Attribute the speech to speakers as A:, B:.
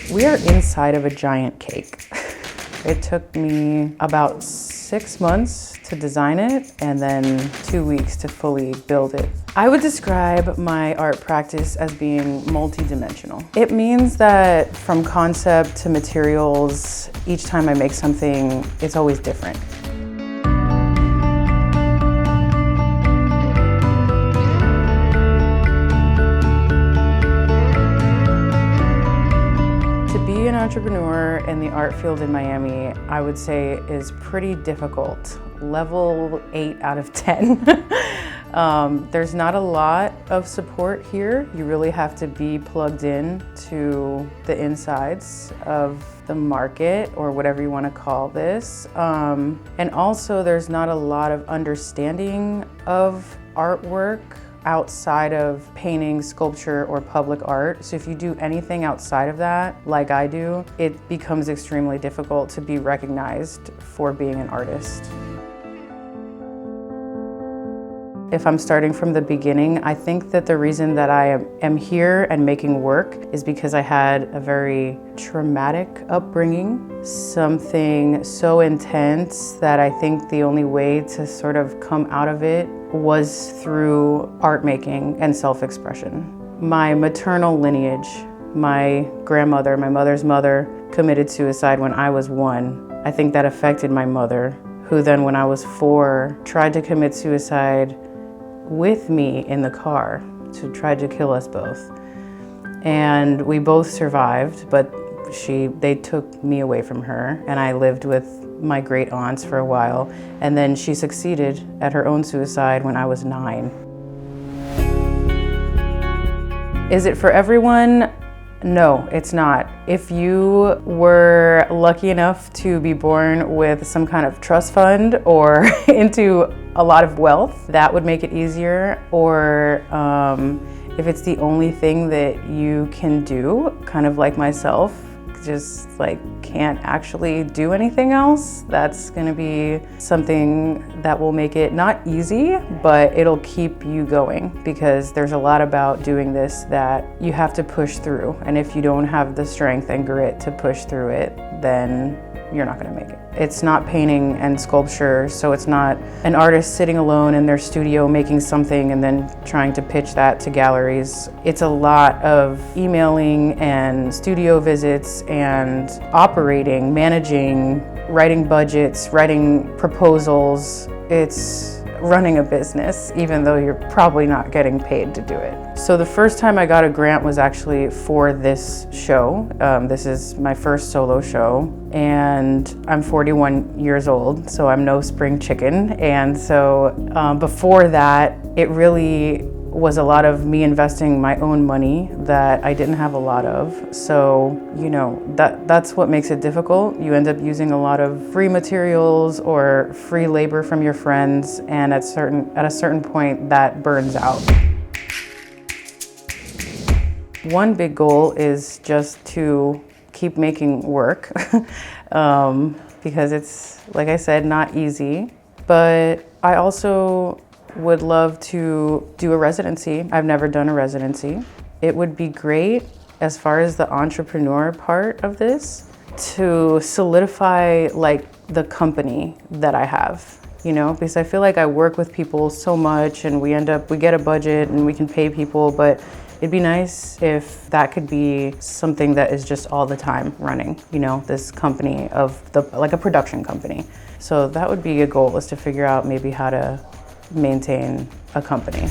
A: We are inside of a giant cake. It took me about 6 months to design it and then 2 weeks to fully build it. I would describe my art practice as being multi-dimensional. It means that from concept to materials, each time I make something, it's always different. To be an entrepreneur in the art field in Miami, I would say is pretty difficult. Level 8 out of 10. There's not a lot of support here. You really have to be plugged in to the insides of the market, or whatever you want to call this. And also there's not a lot of understanding of artwork outside of painting, sculpture, or public art. So if you do anything outside of that, like I do, it becomes extremely difficult to be recognized for being an artist. If I'm starting from the beginning, I think that the reason that I am here and making work is because I had a very traumatic upbringing, something so intense that I think the only way to sort of come out of it was through art making and self-expression. My maternal lineage, my grandmother, my mother's mother, committed suicide when I was 1. I think that affected my mother, who then when I was 4 tried to commit suicide with me in the car to try to kill us both. And we both survived, but they took me away from her, and I lived with my great aunts for a while, and then she succeeded at her own suicide when I was 9. Is it for everyone? No, it's not. If you were lucky enough to be born with some kind of trust fund or into a lot of wealth, that would make it easier. Or if it's the only thing that you can do, kind of like myself, just like can't actually do anything else, that's gonna be something that will make it not easy, but it'll keep you going, because there's a lot about doing this that you have to push through. And if you don't have the strength and grit to push through it, then you're not gonna make it. It's not painting and sculpture, so it's not an artist sitting alone in their studio making something and then trying to pitch that to galleries. It's a lot of emailing and studio visits and operating, managing, writing budgets, writing proposals. It's running a business, even though you're probably not getting paid to do it. So the first time I got a grant was actually for this show. This is my first solo show, and I'm 41 years old, so I'm no spring chicken. And so before that, it really was a lot of me investing my own money that I didn't have a lot of. So, you know, that's what makes it difficult. You end up using a lot of free materials or free labor from your friends, and at a certain point that burns out. One big goal is just to keep making work because it's, like I said, not easy. But I also would love to do a residency. I've never done a residency. It would be great, as far as the entrepreneur part of this, to solidify like the company that I have, you know, because I feel like I work with people so much and we get a budget and we can pay people, but it'd be nice if that could be something that is just all the time running, you know, this company like a production company. So that would be a goal, is to figure out maybe how to maintain a company.